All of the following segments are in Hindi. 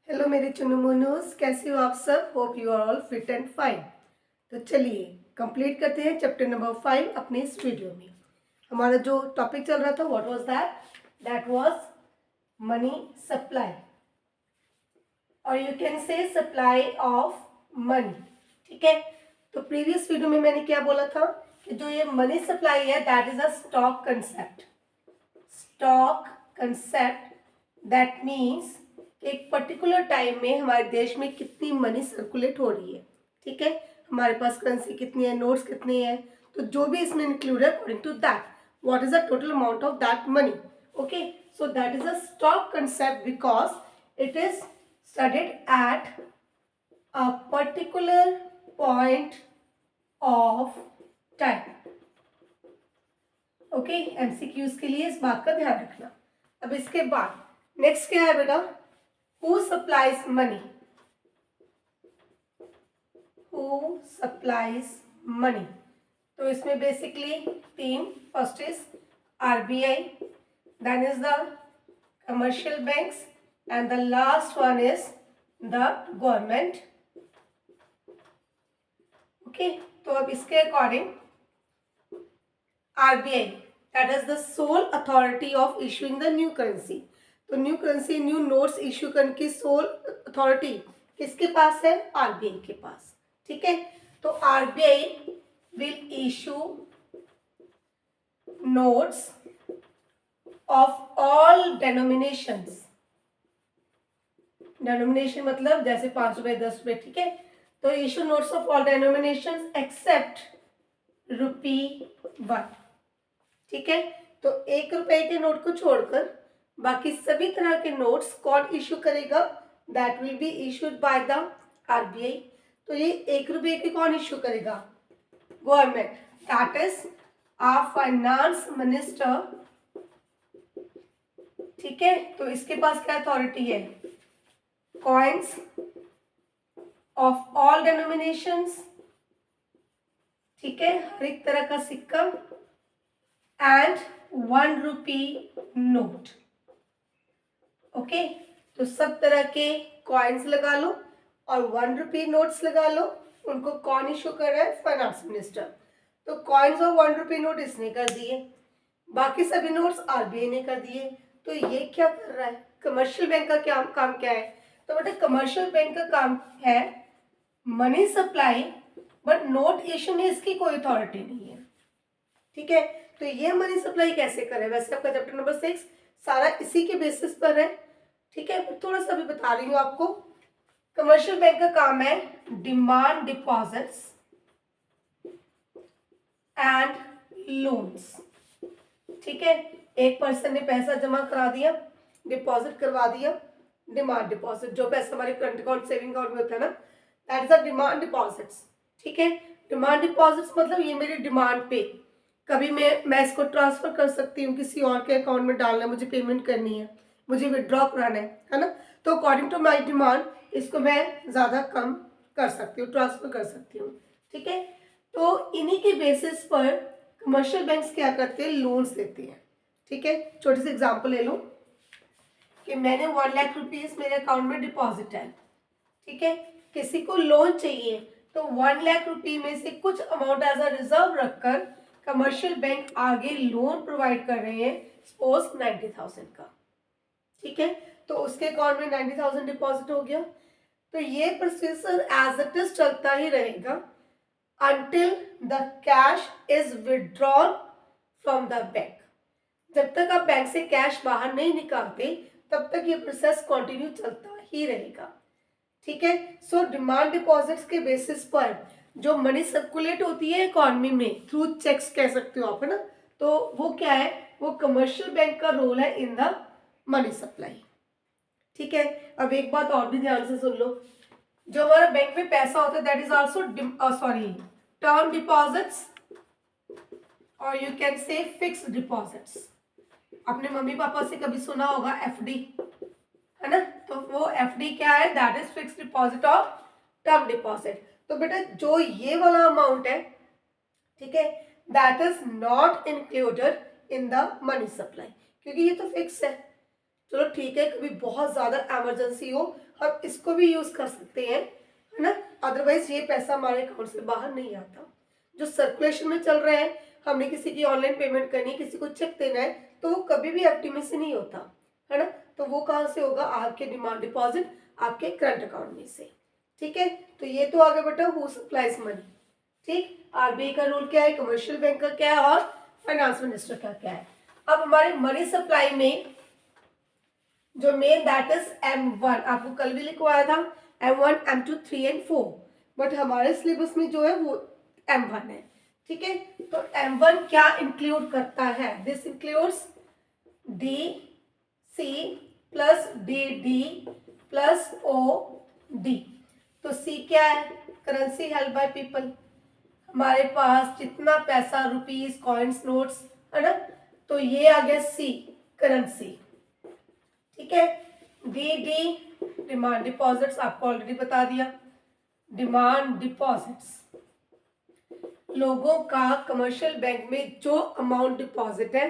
हेलो मेरे चुनु मुनुस, कैसे हो आप सब। Hope you are all fit and fine. तो चलिए कंप्लीट करते हैं चैप्टर नंबर 5 अपने इस वीडियो में। हमारा जो टॉपिक चल रहा था what was that was money supply, और you can say supply of money. ठीक है, तो प्रीवियस वीडियो में मैंने क्या बोला था कि जो ये मनी सप्लाई है that is a stock concept. Stock concept that means एक पर्टिकुलर टाइम में हमारे देश में कितनी मनी सर्कुलेट हो रही है। ठीक है, हमारे पास करेंसी कितनी है, नोट्स कितने हैं, तो जो भी इसमें इंक्लूड है according to that what is the total amount of that money. Okay, so that is a stock concept because it is studied at a particular point of time. Okay, MCQs के लिए इस बात का ध्यान रखना। अब इसके बाद नेक्स्ट क्या है बेटा, who supplies money. Who supplies money, तो इसमें बेसिकली तीन, first is RBI, then is the commercial banks and the last one is the government. Okay, तो अब इसके according RBI that is the sole authority of issuing the new currency. तो new currency, new notes issue करने की सोल अथॉरिटी किसके पास है, आरबीआई के पास। ठीक है, तो RBI will issue notes of all denominations. Denomination मतलब जैसे 5 रुपए 10 रुपए। ठीक है, तो issue notes of all denominations except ₹1। ठीक है, तो 1 रुपए के नोट को छोड़कर बाकी सभी तरह के नोट्स कौन इशू करेगा, that will be issued by the RBI. तो ये 1 रुपए के कौन इशू करेगा, government, that is a finance minister. ठीक है, तो इसके पास क्या अथॉरिटी है, कॉइन्स ऑफ ऑल डेनोमिनेशंस। ठीक है, हर एक तरह का सिक्का एंड 1 रुपी नोट। ओके, तो सब तरह के कॉइन्स लगा लो और 1 रुपी नोट्स लगा लो। उनको कौन इशू कर रहा है, फाइनेंस मिनिस्टर। तो कॉइन्स और 1 रुपी नोट इसने कर दिए, बाकी सभी नोट्स आरबीआई ने कर दिए। तो ये क्या कर रहा है, कमर्शियल बैंक का क्या काम क्या है, तो बेटा कमर्शियल बैंक का काम है money supply, but note issue में इसकी कोई अथॉरिटी नहीं है। ठीक है, तो ये मनी सप्लाई कैसे करे, वैसे आपका चैप्टर नंबर 6 सारा इसी के बेसिस पर है। ठीक है, थोड़ा सा भी बता रही हूँ आपको। कमर्शियल बैंक का काम है डिमांड डिपॉजिट्स एंड लोन्स। ठीक है, एक पर्सन ने पैसा जमा करा दिया, डिपॉजिट करवा दिया, डिमांड डिपॉजिट, जो पैसा हमारे करंट अकाउंट सेविंग अकाउंट में होता है ना, that is a demand deposits. ठीक है, डिमांड डिपॉजिट्स मतलब ये मेरी डिमांड पे, कभी मैं इसको ट्रांसफर कर सकती हूँ किसी और के अकाउंट में डालना है, मुझे पेमेंट करनी है, मुझे विड्रॉ कराना है ना, तो अकॉर्डिंग टू माई डिमांड इसको मैं ज़्यादा कम कर सकती हूँ, ट्रांसफर कर सकती हूँ। ठीक है, तो इन्हीं के बेसिस पर कमर्शियल बैंक्स क्या करते हैं, लोन्स देते हैं। ठीक है, छोटी सी एग्जांपल ले लो कि मैंने 1 लाख रुपीस मेरे अकाउंट में डिपॉजिट है। ठीक है, किसी को लोन चाहिए तो 1 लाख रुपए में से कुछ अमाउंट एज अ रिजर्व रखकर कमर्शियल बैंक आगे लोन प्रोवाइड कर रहे हैं, सपोज 90,000 का। ठीक है, तो उसके अकाउंट में 90,000 डिपॉजिट हो गया। तो ये प्रोसेसर एज इट इज चलता ही रहेगा until the cash is withdrawn from the bank. जब तक आप बैंक से कैश बाहर नहीं निकालते तब तक ये प्रोसेस कंटिन्यू चलता ही रहेगा। ठीक है, सो डिमांड डिपॉजिट्स के बेसिस पर जो मनी सर्कुलेट होती है इकोनॉमी में थ्रू चेक्स कह सकते हो आप, है ना, तो वो क्या है, वो कमर्शियल बैंक का रोल है इन द मनी सप्लाई। ठीक है, अब एक बात और भी ध्यान से सुन लो, जो हमारा बैंक में पैसा होता है that is also term deposits और you can say fixed deposits. अपने मम्मी पापा से कभी सुना होगा एफडी, है ना, तो वो एफडी क्या है, दैट इज फिक्स्ड डिपॉजिट और टर्म डिपॉजिट। तो बेटा जो ये वाला अमाउंट है, ठीक है, that is not included in the money supply, क्योंकि ये तो फिक्स है। चलो ठीक है, कभी बहुत ज़्यादा इमरजेंसी हो हम इसको भी यूज़ कर सकते हैं, है ना। अदरवाइज ये पैसा हमारे अकाउंट से बाहर नहीं आता। जो सर्कुलेशन में चल रहा है, हमने किसी की ऑनलाइन पेमेंट करनी है, किसी को चेक देना है, तो वो कभी भी एफडी में से नहीं होता, है ना। तो वो कहाँ से होगा? आपके डिमांड डिपॉजिट, आपके करंट अकाउंट में से। ठीक है, तो ये तो आगे बेटा हु सप्लाइज मनी। ठीक, आरबीआई का रूल क्या है, कमर्शियल बैंक का क्या है, और फाइनेंस मिनिस्टर का क्या है। अब हमारे मनी सप्लाई में जो मेन दैट इज M1, आपको कल भी लिखवाया था M1, M2, 3 एंड 4, बट हमारे सिलेबस में जो है वो M1 है। ठीक है, तो M1 क्या इंक्लूड करता है? This includes D C plus D D plus O D. तो सी क्या है? Currency held by people. हमारे पास जितना पैसा, रुपीज, कॉइन्स, नोट्स, है ना, तो ये आ गया सी, करेंसी। ठीक है, डी डी डिमांड डिपॉजिट्स, आपको ऑलरेडी बता दिया। डिमांड डिपॉजिट्स लोगों का कमर्शियल बैंक में जो अमाउंट डिपॉजिट है,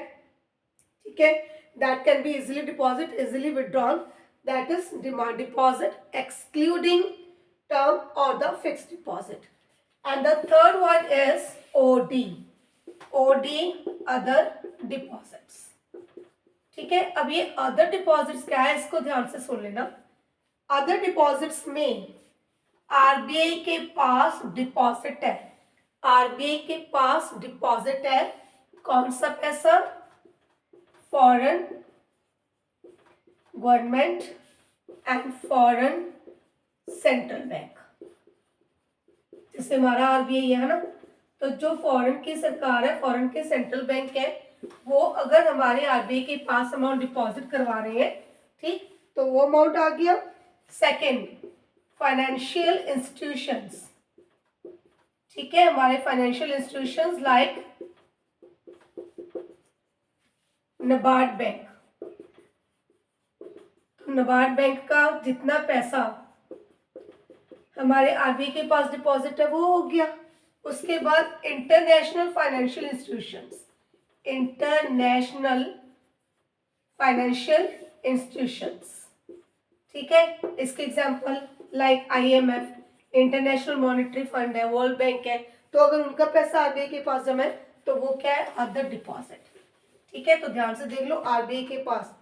ठीक है, that can be easily deposit, easily withdrawn, that is demand deposit excluding term और the fixed deposit. And the third one is OD, OD other deposits. ठीक है, अब ये अदर डिपॉजिट्स क्या है, इसको ध्यान से सुन लेना। अदर डिपॉजिट्स में आरबीआई के पास डिपॉजिट है, आरबीआई के पास डिपॉजिट है, कौन सा पैसा? Foreign government and foreign central bank, जैसे हमारा आरबीआई है ना, तो जो फॉरेन की सरकार है, फॉरेन के सेंट्रल बैंक है, वो अगर हमारे आरबीआई के पास अमाउंट डिपॉजिट करवा रहे हैं, ठीक, तो वो अमाउंट आ गया। Second, financial institutions. ठीक है, हमारे financial institutions like NABARD bank, तो नबार्ड बैंक का जितना पैसा हमारे आरबीआई के पास डिपॉजिट है वो हो गया। उसके बाद international financial institutions, international financial institutions. ठीक है, इसके example like IMF, international monetary fund है, वर्ल्ड बैंक है, तो अगर उनका पैसा आरबीआई के पास जमा है तो वो क्या है? Other deposit. ठीक है, तो ध्यान से देख लो, आरबीआई के पास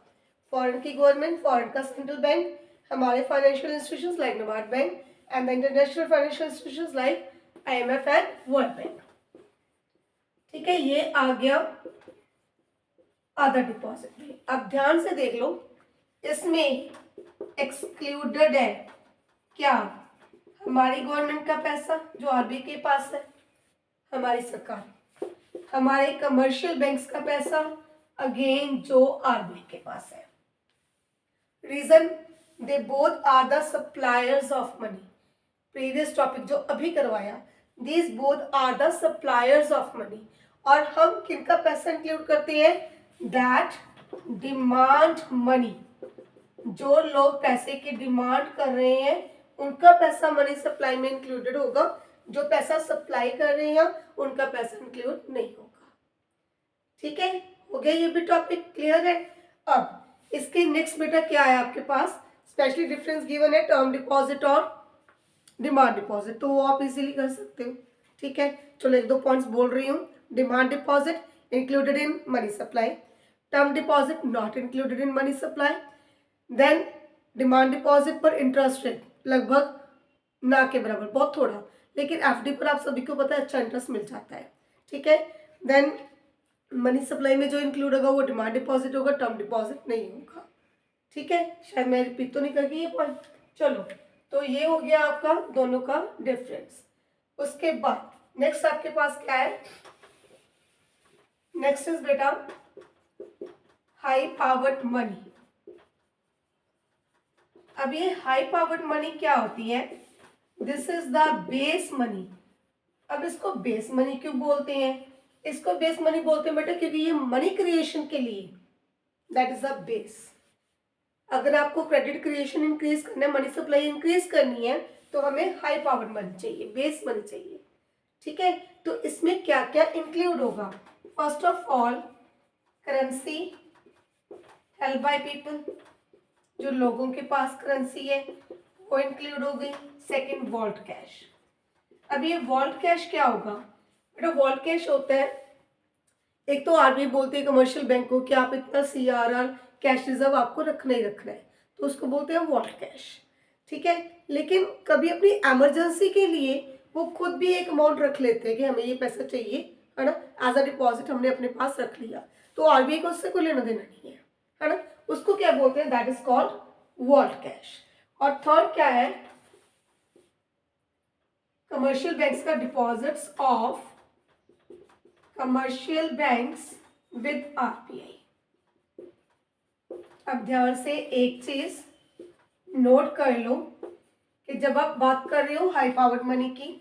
फॉरेन की गवर्नमेंट, फॉरेन का सेंट्रल बैंक, हमारे financial institutions like NABARD bank and the international financial institutions like IMF and world bank. ठीक है, ये आ गया अदर डिपॉजिट में। अब ध्यान से देख लो, इसमें एक्सक्लूडेड है क्या? हमारी गवर्नमेंट का पैसा जो आरबीआई के पास है, हमारी सरकार, हमारे कमर्शियल बैंक्स का पैसा अगेन जो आरबीआई के पास है। Reason, they both are the suppliers of money. Previous topic जो अभी करवाया, these both are the suppliers of money. और हम किनका पैसा इंक्लूड करते हैं? दैट डिमांड मनी, जो लोग पैसे की डिमांड कर रहे हैं उनका पैसा मनी सप्लाई में इंक्लूडेड होगा, जो पैसा सप्लाई कर रहे हैं उनका पैसा इंक्लूड नहीं होगा। ठीक है, हो गया ये भी टॉपिक क्लियर है। अब इसके नेक्स्ट बेटा क्या है आपके पास? स्पेशली डिफरेंस गिवन है टर्म डिपॉजिट और डिमांड डिपॉजिट, तो वो आप इजीली कर सकते हो। ठीक है, चलो एक दो पॉइंट्स बोल रही हूँ। Demand deposit included in money supply, term deposit not included in money supply. Then demand deposit पर इंटरेस्ट रेट लगभग ना के बराबर, बहुत थोड़ा, लेकिन एफडी पर आप सभी को पता है अच्छा इंटरेस्ट मिल जाता है। ठीक है, देन मनी सप्लाई में जो इंक्लूड होगा वो डिमांड डिपॉजिट होगा, टर्म डिपॉजिट नहीं होगा। ठीक है, शायद मैं रिपीट तो नहीं करती ये पॉइंट। चलो, तो ये हो गया आपका दोनों का डिफरेंस। उसके बाद नेक्स्ट आपके पास क्या है? नेक्स्ट इज बेटा हाई पावर्ड मनी। अब ये हाई पावर्ड मनी क्या होती है? This is the base money. अब इसको बेस मनी क्यों बोलते हैं? इसको बेस मनी बोलते हैं बेटा क्योंकि ये मनी क्रिएशन के लिए, दैट इज द बेस। अगर आपको क्रेडिट क्रिएशन इंक्रीज करना है, मनी सप्लाई इंक्रीज करनी है, तो हमें हाई पावर्ड मनी चाहिए, बेस मनी चाहिए। ठीक है, तो इसमें क्या क्या इंक्लूड होगा? First of all currency held by people, जो लोगों के पास करेंसी है वो इंक्लूड हो गई। Second vault cash. अब ये वॉल्ट कैश क्या होगा बेटा? वॉल्ट कैश होता है, एक तो आरबीआई बोलते हैं कमर्शियल बैंक को कि आप इतना सीआरआर कैश रिजर्व आपको रखना ही रखना है, तो उसको बोलते हैं वॉल्ट कैश। ठीक है, लेकिन कभी अपनी इमरजेंसी के लिए वो खुद भी एक अमाउंट रख लेते हैं कि हमें ये पैसा चाहिए, है ना, एज अ डिपॉजिट हमने अपने पास रख लिया, तो आरबीआई को उससे कोई लेना देना नहीं है ना, उसको क्या बोलते हैं? That is called vault cash. और थर्ड क्या है? कमर्शियल बैंक्स का deposits of commercial banks with RBI. अब ध्यान से एक चीज नोट कर लो कि जब आप बात कर रहे हो हाई पावर्ड मनी की,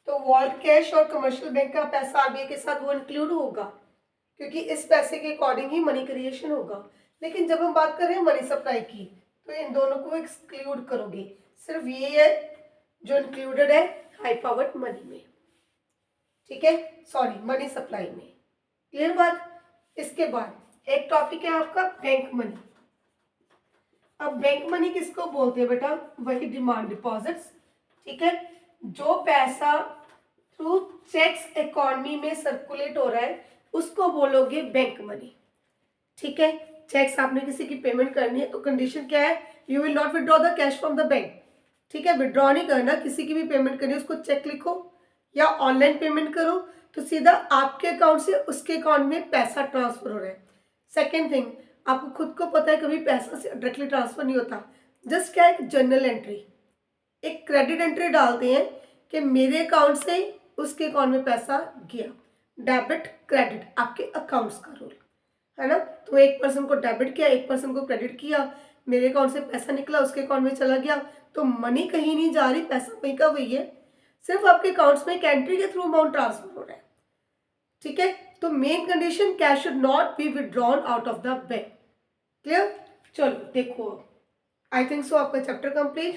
तो वॉल्ट कैश और कमर्शियल बैंक का पैसा आरबीआई के साथ वो इंक्लूड होगा, क्योंकि इस पैसे के अकॉर्डिंग ही मनी क्रिएशन होगा। लेकिन जब हम बात कर रहे हैं मनी सप्लाई की, तो इन दोनों को एक्सक्लूड करोगे, सिर्फ ये है जो इंक्लूडेड है हाई पावर्ड मनी में। ठीक है, सॉरी, मनी सप्लाई में। क्लियर बात? इसके बाद एक टॉपिक है आपका बैंक मनी। अब बैंक मनी किसको बोलते हैं बेटा? वही डिमांड डिपॉजिट्स। ठीक है, जो पैसा थ्रू चेक्स इकोनॉमी में सर्कुलेट हो रहा है उसको बोलोगे बैंक मनी। ठीक है, चेक्स आपने किसी की पेमेंट करनी है तो कंडीशन क्या है? You will not withdraw the cash from the bank. ठीक है, विड्रॉ नहीं करना, किसी की भी पेमेंट करनी है उसको चेक लिखो या ऑनलाइन पेमेंट करो तो सीधा आपके अकाउंट से उसके अकाउंट में पैसा ट्रांसफर हो रहा है। सेकेंड थिंग, आपको खुद को पता है कभी पैसा से डायरेक्टली ट्रांसफर नहीं होता, जस्ट क्या एक जर्नल एंट्री, एक क्रेडिट एंट्री डालते हैं कि मेरे अकाउंट से उसके अकाउंट में पैसा गया। डेबिट क्रेडिट आपके अकाउंट्स का रूल है ना, तो एक पर्सन को डेबिट किया, एक पर्सन को क्रेडिट किया, मेरे अकाउंट से पैसा निकला उसके अकाउंट में चला गया, तो मनी कहीं नहीं जा रही, पैसा वहीं का वही है, सिर्फ आपके अकाउंट्स में एक एंट्री के थ्रू अमाउंट ट्रांसफर हो रहा है। ठीक है, तो main condition cash should not be withdrawn out of the bank. Clear? चलो देखो, आई थिंक सो आपका चैप्टर कंप्लीट।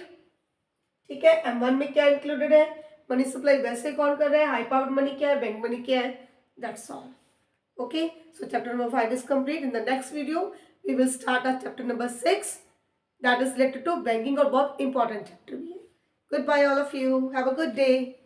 ठीक है, M1 में क्या इंक्लूडेड है? मनी सप्लाई वैसे कौन कर रहा है, हाई पावर्ड मनी क्या है, बैंक मनी क्या है, that's all. Okay, so chapter number 5 is complete. In the next video we will start our chapter number 6 that is related to banking और बहुत important चैप्टर भी है। Goodbye all of you, have a good day.